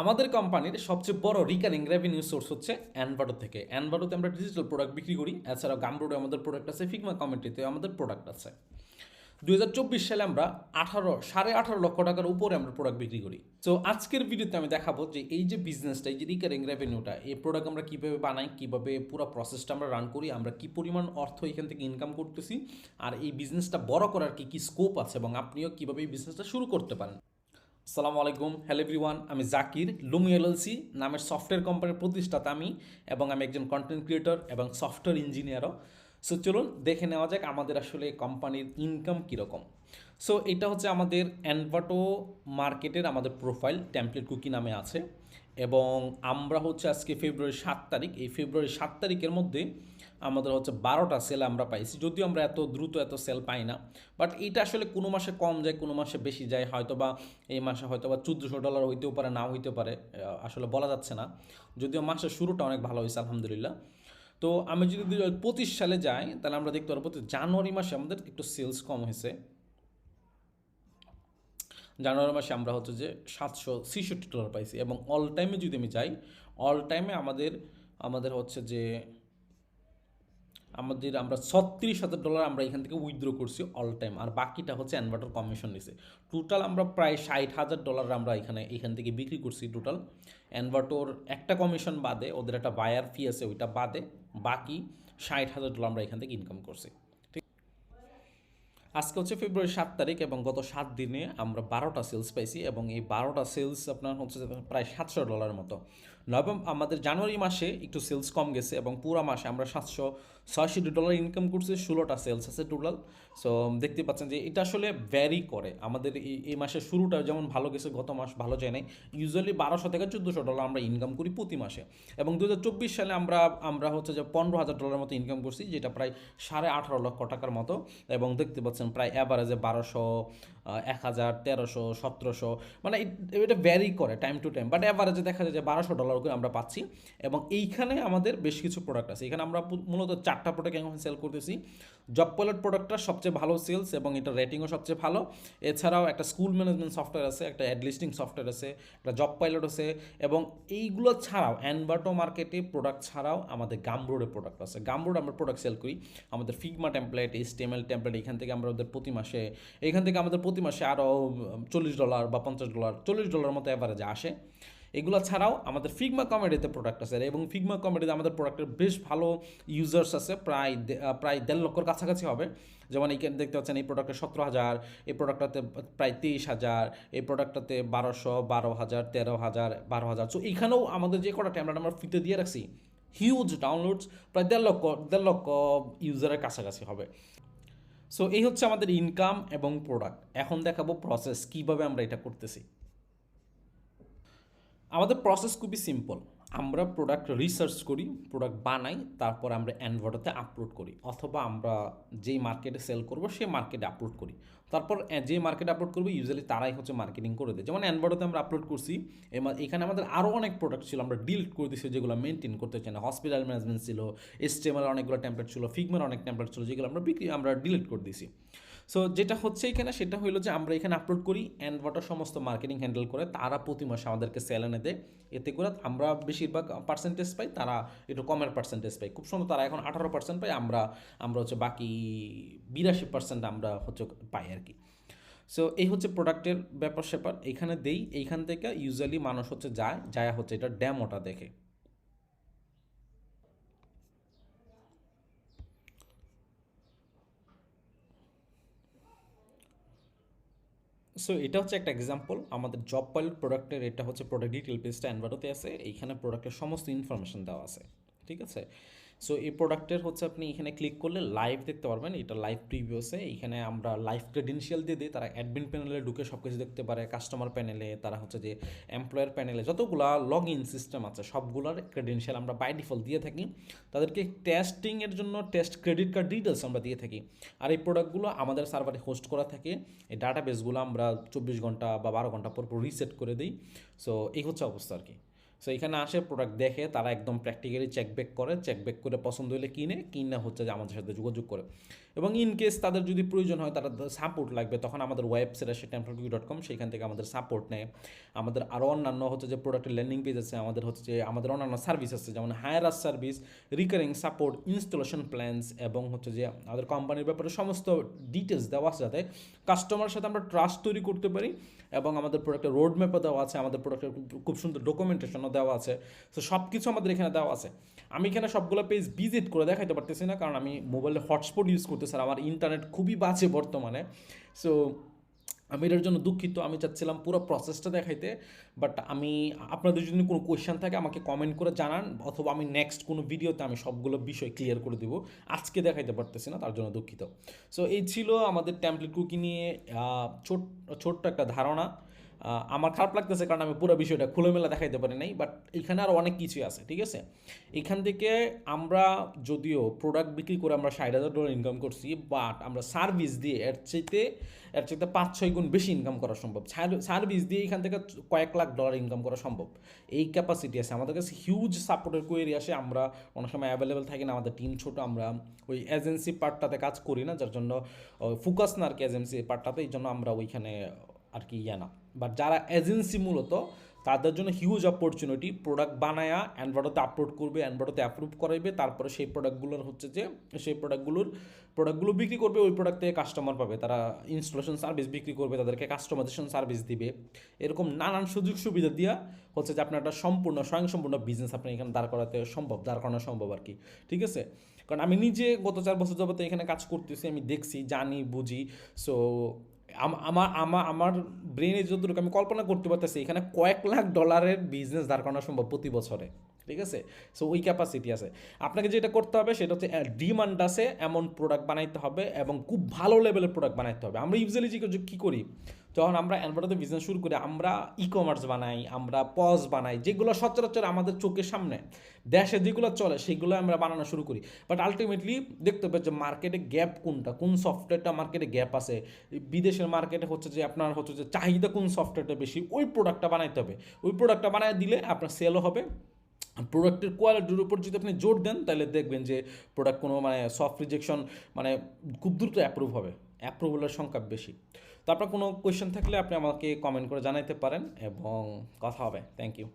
আমাদের কোম্পানির সবচেয়ে বড় রিকারিং রেভিনিউ সোর্স হচ্ছে অ্যানভাটো থেকে। অ্যানভাটোতে আমরা ডিজিটাল প্রোডাক্ট বিক্রি করি, এছাড়াও গামরোডে আমাদের প্রোডাক্ট আছে, ফিগমা কমিউনিটিতে আমাদের প্রোডাক্ট আছে। 2024 সালে আমরা 18.5 লক্ষ টাকার উপরে আমরা প্রোডাক্ট বিক্রি করি। তো আজকের ভিডিওতে আমি দেখাবো যে এই যে বিজনেসটা, এই যে রিকারিং রেভিনিউটা, এই প্রোডাক্ট আমরা কীভাবে বানাই, কীভাবে পুরো প্রসেসটা আমরা রান করি, আমরা কী পরিমাণ অর্থ এখান থেকে ইনকাম করতেছি, আর এই বিজনেসটা বড় করার কী কী স্কোপ আছে এবং আপনিও কীভাবে এই বিজনেসটা শুরু করতে পারেন। আসসালামু আলাইকুম, হ্যালো এভরিওয়ান। আমি জাকির, লুমি এলএলসি নামের সফটওয়্যার কোম্পানির প্রতিষ্ঠাতা আমি, এবং আমি একজন কন্টেন্ট ক্রিয়েটর এবং সফটওয়্যার ইঞ্জিনিয়ারও। সো চলুন দেখে নেওয়া যাক আমাদের আসলে কোম্পানির ইনকাম কীরকম। সো এটা হচ্ছে আমাদের অ্যানভাটো মার্কেটের আমাদের প্রোফাইল, টেমপ্লেট কুকি নামে আছে। এবং আমরা হচ্ছে আজকে ফেব্রুয়ারি 7 তারিখ, এই ফেব্রুয়ারি 7 তারিখের মধ্যে আমাদের হচ্ছে 12টা সেল আমরা পাইছি। যদিও আমরা এত দ্রুত এত সেল পাই না, বাট এটা আসলে কোনো মাসে কম যায়, কোনো মাসে বেশি যায়। হয়তো বা এই মাসে হয়তো বা $1400 হইতেও পারে, নাও হইতে পারে, আসলে বলা যাচ্ছে না। যদিও মাসের শুরুটা অনেক ভালো হয়েছে আলহামদুলিল্লাহ। তো আমি যদি 2025 সালে যাই, তাহলে আমরা দেখতে পারবো যে জানুয়ারি মাসে আমাদের একটু সেলস কম হয়েছে। জানুয়ারি মাসে আমরা হচ্ছে যে $766 পাইছি। এবং অল টাইমে যদি আমি যাই, অল টাইমে আমাদের আমাদের হচ্ছে যে আমরা $36,000 আমরা এখান থেকে উইথড্র করছি অল টাইম, আর বাকিটা হচ্ছে অ্যানভাটোর কমিশন নিছে। টোটাল আমরা প্রায় $60,000 আমরা এখান থেকে বিক্রি করছি টোটাল। অ্যানভাটোর একটা কমিশন বাদে, ওদের একটা বায়ার ফি আছে, ওইটা বাদে বাকি $60,000 আমরা এখান থেকে ইনকাম করছি। আজকে হচ্ছে ফেব্রুয়ারি 7 তারিখ, এবং গত 7 দিনে আমরা 12টা সেলস পাইছি, এবং এই 12টা সেলস আপনার হচ্ছে প্রায় $700 মতো। আমাদের জানুয়ারি মাসে একটু সেলস কম গেছে, এবং পুরো মাসে আমরা $766 ইনকাম করছি। 16টা সেলস আছে টোটাল। সো দেখতে পাচ্ছেন যে এটা আসলে ভ্যারি করে। আমাদের এই মাসের শুরুটা যেমন ভালো গেছে, গত মাস ভালো যায় নাই। ইউজুয়ালি $1200 থেকে $1400 আমরা ইনকাম করি প্রতি মাসে। এবং 2024 সালে আমরা হচ্ছে যে $15,000 মতো ইনকাম করছি, যেটা প্রায় 18.5 লক্ষ টাকার মতো। এবং দেখতে পাচ্ছেন প্রায় অ্যাভারেজে 1200, 1000, 1300, 1700, মানে এটা ভ্যারি করে টাইম টু টাইম, বাট অ্যাভারেজে দেখা যায় যে $1200 করে আমরা পাচ্ছি। এবং এইখানে আমাদের বেশ কিছু প্রোডাক্ট আছে। এখানে আমরা মূলত 4টা প্রোডাক্ট এখন সেল করতেছি। জব পাইলট প্রোডাক্টটা সবচেয়ে ভালো সেলস, এবং এটা রেটিংও সবচেয়ে ভালো। এছাড়াও একটা স্কুল ম্যানেজমেন্ট সফটওয়্যার আছে, একটা অ্যাড লিস্টিং সফটওয়্যার আছে, একটা জব পাইলট আছে। এবং এইগুলো ছাড়াও অ্যানভাটো মার্কেটে প্রোডাক্ট ছাড়াও আমাদের গামরোডে প্রোডাক্ট আছে। গামরোড আমরা প্রোডাক্ট সেল করি। আমাদের ফিগমা টেমপ্লেট, HTML টেমপ্লেট, এখান থেকে আমাদের প্রতি মাসে আরও $40 বা $50, $40 মতো অ্যাভারেজে আসে। এগুলো ছাড়াও আমাদের ফিগমা কমেডিতে প্রোডাক্ট আছে, এবং ফিগমা কমেডিতে আমাদের প্রোডাক্টের বেশ ভালো ইউজার্স আছে, প্রায় 1.5 লক্ষর কাছাকাছি হবে। যেমন এইখানে দেখতে পাচ্ছেন এই প্রোডাক্টে 17,000, এই প্রোডাক্টটাতে প্রায় 23,000, এই প্রোডাক্টটাতে 1200, 12,000, 13,000, 12,000। সো এইখানেও আমাদের যে কটা ট্যাবলেট আমরা ফ্রিতে দিয়ে রাখছি, হিউজ ডাউনলোডস, প্রায় 1.5 লক্ষ ইউজারের কাছাকাছি হবে। সো এই হচ্ছে আমাদের ইনকাম এবং প্রোডাক্ট। এখন দেখাবো প্রসেস, কীভাবে আমরা এটা করতেছি। আমাদের প্রসেস খুবই সিম্পল। আমরা প্রোডাক্ট রিসার্চ করি, প্রোডাক্ট বানাই, তারপর আমরা অ্যানভাটোতে আপলোড করি, অথবা আমরা যেই মার্কেটে সেল করব সেই মার্কেটে আপলোড করি। তারপর যে মার্কেটে আপলোড করবো ইউজুয়ালি তারাই হচ্ছে মার্কেটিং করে দেয়। যেমন অ্যানভাটোতে আমরা আপলোড করছি, এখানে আমাদের আরও অনেক প্রোডাক্ট ছিল, আমরা ডিলিট করে দিচ্ছি যেগুলো মেনটেন করতে চাই না। হসপিটাল ম্যানেজমেন্ট ছিল, HTML অনেকগুলো টেমপ্লেট ছিল, ফিগমার অনেক টেমপ্লেট ছিল, যেগুলো আমরা ডিলিট করে দিছি। সো যেটা হচ্ছে এখানে সেটা হলো যে আমরা এখানে আপলোড করি, অ্যানভাটো সমস্ত মার্কেটিং হ্যান্ডেল করে, তারা প্রতি মাসে আমাদেরকে সেল এনে দেয়। এতে করে আমরা বেশিরভাগ পার্সেন্টেজ পাই, তারা একটু কমের পার্সেন্টেজ পাই। খুব সুন্দর, তারা এখন 18% পাই, আমরা হচ্ছে বাকি 82% আমরা হচ্ছে পাই আর কি। সো এই হচ্ছে প্রোডাক্টের ব্যাপার স্যাপার। এইখানে এইখান থেকে ইউজুয়ালি মানুষ হচ্ছে যায় হচ্ছে এটা ড্যামোটা দেখে। সো এটা হচ্ছে একটা এক্সাম্পল আমাদের জব পাইলট প্রোডাক্টের। এটা হচ্ছে প্রোডাক্ট ডিটেল পেজটা অ্যানভাটোতে আছে, এইখানে প্রোডাক্টের সমস্ত ইনফরমেশন দেওয়া আছে, ঠিক আছে। সো এই প্রোডাক্টের হচ্ছে আপনি এখানে ক্লিক করলে লাইভ দেখতে পারবেন, এটা লাইভ প্রিভিউসে। এইখানে আমরা লাইভ ক্রেডেনশিয়াল দিয়ে দিই, তারা অ্যাডমিন প্যানেলে ঢুকে সব কিছু দেখতে পারে। কাস্টমার প্যানেলে, তারা হচ্ছে যে এমপ্লয়ার প্যানেলে যতগুলা লগ ইন সিস্টেম আছে সবগুলোর ক্রেডেনশিয়াল আমরা বাই ডিফল্ট দিয়ে থাকি। তাদেরকে টেস্টিংয়ের জন্য টেস্ট ক্রেডিট কার্ড ডিটেলস আমরা দিয়ে থাকি। আর এই প্রোডাক্টগুলো আমাদের সার্ভারে হোস্ট করা থাকে। এই ডাটাবেসগুলো আমরা 24 ঘন্টা বা 12 ঘন্টা পর রিসেট করে দিই। সো এই হচ্ছে অবস্থা আর কি। সো এখানে আসে, প্রোডাক্ট দেখে, তারা একদম প্র্যাকটিক্যালি চেকব্যাক করে, চেকব্যাক করে পছন্দ হলে কিনে হচ্ছে যে আমাদের সাথে যোগাযোগ করে। এবং ইন কেস তাদের যদি প্রয়োজন হয়, তারা সাপোর্ট লাগবে, তখন আমাদের ওয়েবসাইট আছে templetquickie.com, সেইখান থেকে আমাদের সাপোর্ট নেয়। আমাদের আরও অন্যান্য হচ্ছে যে প্রোডাক্টের ল্যান্ডিং পেজ আছে, আমাদের হচ্ছে যে আমাদের অন্যান্য সার্ভিস আছে, যেমন hire us service, recurring support, installation plans, এবং হচ্ছে যে আমাদের কোম্পানির ব্যাপারে সমস্ত ডিটেলস দেওয়া আছে, যাতে কাস্টমারের সাথে আমরা ট্রাস্ট তৈরি করতে পারি। এবং আমাদের প্রোডাক্টের রোড ম্যাপও দেওয়া আছে, আমাদের প্রোডাক্টের খুব সুন্দর ডকুমেন্টেশনও দেওয়া আছে। তো সব কিছু আমাদের এখানে দেওয়া আছে। আমি এখানে সবগুলো পেজ ভিজিট করে দেখাইতে পারতেছি না, কারণ আমি মোবাইলে হটস্পট ইউজ করতেছি, আর আমার ইন্টারনেট খুবই বাজে বর্তমানে। সো আমি এটার জন্য দুঃখিত। আমি চাচ্ছিলাম পুরো প্রসেসটা দেখাইতে, বাট আপনাদের যদি কোনো কোয়েশ্চেন থাকে আমাকে কমেন্ট করে জানান, অথবা আমি নেক্সট কোনো ভিডিওতে আমি সবগুলো বিষয় ক্লিয়ার করে দেবো। আজকে দেখাইতে পারতেছি না, তার জন্য দুঃখিত। সো এই ছিল আমাদের টেমপ্লেট কুকি নিয়ে ছোট্ট একটা ধারণা। আমার খারাপ লাগতেছে কারণ আমি পুরো বিষয়টা খোলামেলা দেখাইতে পারি নাই, বাট এখানে আরও অনেক কিছুই আছে, ঠিক আছে। এখান থেকে আমরা যদিও প্রোডাক্ট বিক্রি করে আমরা $60,000 ইনকাম করছি, বাট আমরা সার্ভিস দিয়ে এর চাইতে 5-6 গুণ বেশি ইনকাম করা সম্ভব। সার্ভিস দিয়ে এখান থেকে কয়েক লাখ ডলার ইনকাম করা সম্ভব। এই ক্যাপাসিটি আছে আমাদের কাছে, হিউজ সাপোর্টের কোয়েরি আসে। আমরা অনেক সময় অ্যাভেলেবেল থাকি না, আমাদের টিম ছোটো, আমরা ওই এজেন্সি পার্টটাতে কাজ করি না, যার জন্য ফোকাস না আর কি এজেন্সি পার্টটাতে, এই জন্য আমরা ওইখানে আর কি না। বাট যারা এজেন্সি মূলত, তাদের জন্য হিউজ অপরচুনিটি। প্রোডাক্ট বানায়া অ্যান্ড্রয়েডতে আপলোড করবে, অ্যান্ড্রয়েডতে অ্যাপ্রুভ করাইবে, তারপরে সেই প্রোডাক্টগুলোর হচ্ছে যে সেই প্রোডাক্টগুলো বিক্রি করবে, ওই প্রোডাক্ট থেকে কাস্টমার পাবে, তারা ইনস্টলেশন সার্ভিস বিক্রি করবে, তাদেরকে কাস্টমাইজেশন সার্ভিস দিবে। এরকম নানান সুযোগ সুবিধা দিয়া হচ্ছে যে আপনার একটা স্বয়ংসম্পূর্ণ বিজনেস আপনি এখানে দাঁড় করানো সম্ভব আর কি, ঠিক আছে। কারণ আমি নিজে গত 4 বছর যাবত এখানে কাজ করতেছি, আমি দেখছি, জানি, বুঝি। সো আমার ব্রেনে যতটুকু আমি কল্পনা করতে পারতেছি, এখানে কয়েক লাখ ডলারের বিজনেস দাঁড় করানো সম্ভব প্রতি বছরে, ঠিক আছে। সো ওই ক্যাপাসিটি আছে। আপনাকে যেটা করতে হবে সেটা হচ্ছে ডিমান্ড আছে এমন প্রোডাক্ট বানাইতে হবে, এবং খুব ভালো লেভেলের প্রোডাক্ট বানাইতে হবে। আমরা ইউজুয়ালি কী করি, যখন আমরা অ্যান্ড্রয়েডে বিজনেস শুরু করি, আমরা ই কমার্স বানাই, আমরা পজ বানাই, যেগুলো সচরাচর আমাদের চোখের সামনে দেশে যেগুলো চলে সেগুলো আমরা বানানো শুরু করি। বাট আলটিমেটলি দেখতে হবে যে মার্কেটে গ্যাপ কোনটা, কোন সফটওয়্যারটা মার্কেটে গ্যাপ আছে। বিদেশের মার্কেটে হচ্ছে যে আপনার হচ্ছে যে চাহিদা কোন সফটওয়্যারটা বেশি, ওই প্রোডাক্টটা বানাইতে হবে। ওই প্রোডাক্টটা বানায় দিলে আপনার সেলও হবে। প্রোডাক্টের কোয়ালিটির উপর যদি আপনি জোর দেন, তাহলে দেখবেন যে প্রোডাক্ট কোনো সফট রিজেকশন খুব দ্রুত অ্যাপ্রুভ হবে, অ্যাপ্রুভালের সংখ্যা বেশি। তো আপনার কোনো কোয়েশ্চেন থাকলে আপনি আমাকে কমেন্ট করে জানাইতে পারেন, এবং কথা হবে। Thank you.